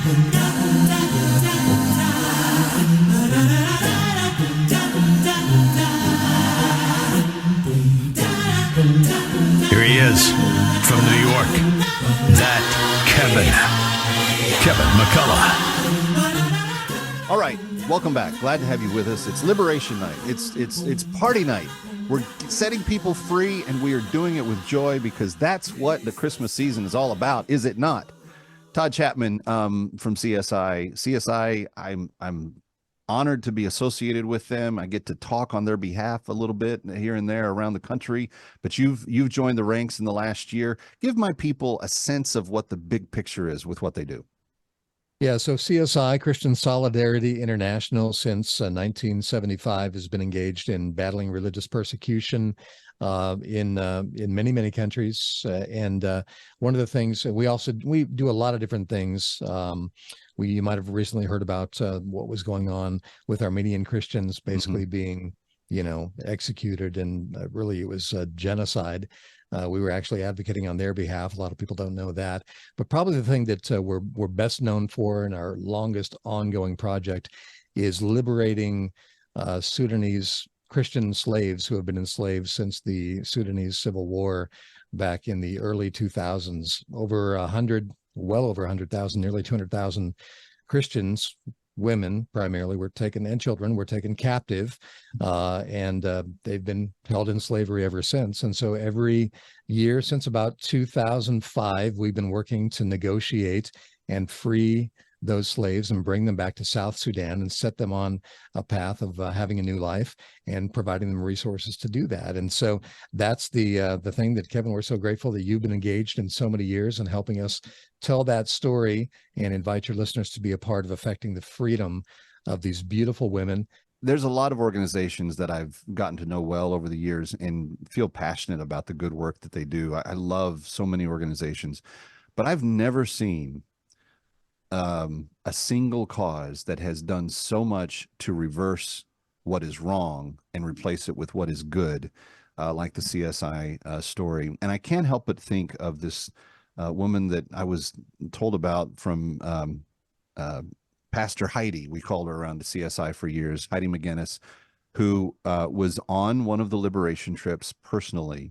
Here he is from New York, that Kevin McCullough. All right, welcome back. Glad to have you with us. It's Liberation Night. It's party night. We're setting people free, and we are doing it with joy because that's what the Christmas season is all about, is it not? Todd Chatman from CSI. CSI, I'm honored to be associated with them. I get to talk on their behalf a little bit here and there around the country, but you've joined the ranks in the last year. Give my people a sense of what the big picture is with what they do. Yeah, so CSI, Christian Solidarity International, since 1975 has been engaged in battling religious persecution in many, many countries. And one of the things we do a lot of different things. You might have recently heard about what was going on with Armenian Christians basically being, executed, and really it was genocide. We were actually advocating on their behalf. A lot of people don't know that, but probably the thing that we're best known for in our longest ongoing project is liberating Sudanese Christian slaves who have been enslaved since the Sudanese Civil War back in the early 2000s. Well over 100,000, nearly 200,000 Christians, women primarily, and children were taken captive, and they've been held in slavery ever since. And so every year since about 2005, we've been working to negotiate and free those slaves and bring them back to South Sudan and set them on a path of having a new life and providing them resources to do that. And so that's the thing that, Kevin, we're so grateful that you've been engaged in so many years and helping us tell that story and invite your listeners to be a part of affecting the freedom of these beautiful women. There's a lot of organizations that I've gotten to know well over the years and feel passionate about the good work that they do. I love so many organizations, but I've never seen a single cause that has done so much to reverse what is wrong and replace it with what is good, like the CSI story. And I can't help but think of this woman that I was told about from Pastor Heidi. We called her around the CSI for years, Heidi McGinnis, who was on one of the liberation trips personally.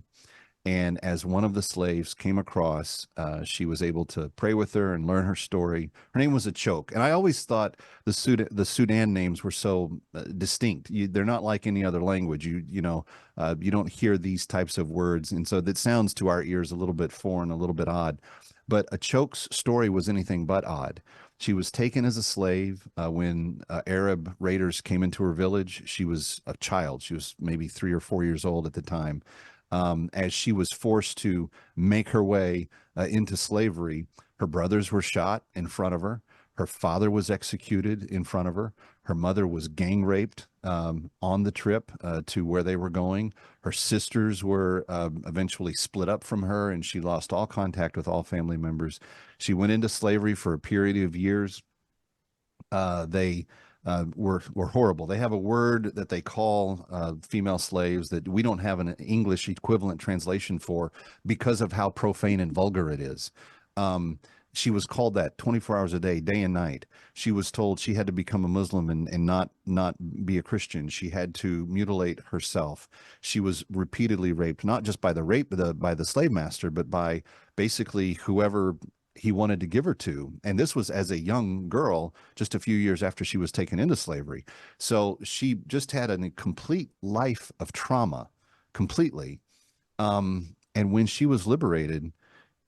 And as one of the slaves came across, she was able to pray with her and learn her story. Her name was Achok. And I always thought the Sudan names were so distinct. They're not like any other language. You don't hear these types of words. And so that sounds to our ears a little bit foreign, a little bit odd. But Achok's story was anything but odd. She was taken as a slave when Arab raiders came into her village. She was a child. She was maybe 3 or 4 years old at the time. As she was forced to make her way into slavery, her brothers were shot in front of her. Her father was executed in front of her. Her mother was gang raped on the trip to where they were going. Her sisters were eventually split up from her, and she lost all contact with all family members. She went into slavery for a period of years. They were horrible. They have a word that they call female slaves that we don't have an English equivalent translation for because of how profane and vulgar it is. She was called that 24 hours a day, day and night. She was told she had to become a Muslim and not be a Christian. She had to mutilate herself. She was repeatedly raped, not just by the slave master, but by basically whoever he wanted to give her to. And this was as a young girl, just a few years after she was taken into slavery. So she just had a complete life of trauma, completely. And when she was liberated,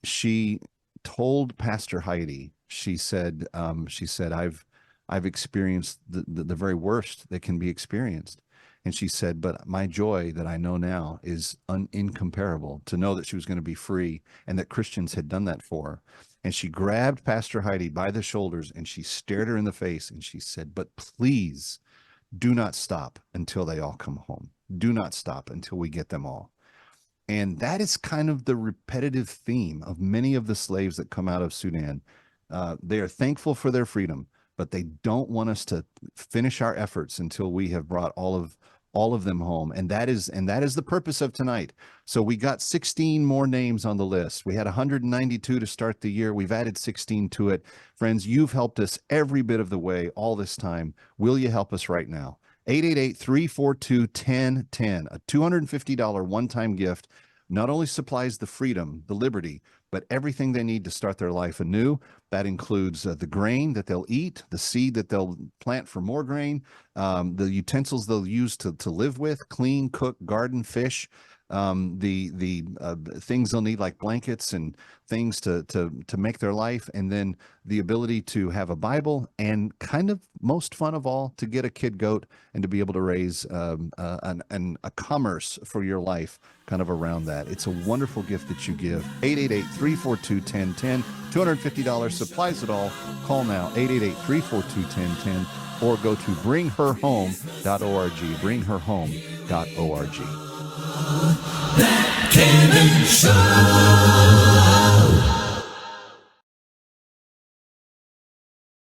she told Pastor Heidi, she said, I've experienced the very worst that can be experienced. And she said, but my joy that I know now is incomparable, to know that she was going to be free and that Christians had done that for her. And she grabbed Pastor Heidi by the shoulders and she stared her in the face and she said, but please do not stop until they all come home. Do not stop until we get them all. And that is kind of the repetitive theme of many of the slaves that come out of Sudan. They are thankful for their freedom, but they don't want us to finish our efforts until we have brought all all of them home. And that is the purpose of tonight. So we got 16 more names on the list. We had 192 to start the year. We've added 16 to it. Friends, you've helped us every bit of the way all this time. Will you help us right now? 888-342-1010, a $250 one-time gift, not only supplies the freedom, the liberty, but everything they need to start their life anew. That includes the grain that they'll eat, the seed that they'll plant for more grain, the utensils they'll use to live with, clean, cook, garden, fish, the things they'll need like blankets and things to make their life, and then the ability to have a Bible, and kind of most fun of all, to get a kid goat and to be able to raise a commerce for your life kind of around that. It's a wonderful gift that you give. 888-342-1010, $250, supplies it all. Call now, 888-342-1010, or go to bringherhome.org, bringherhome.org. That Cannon Show.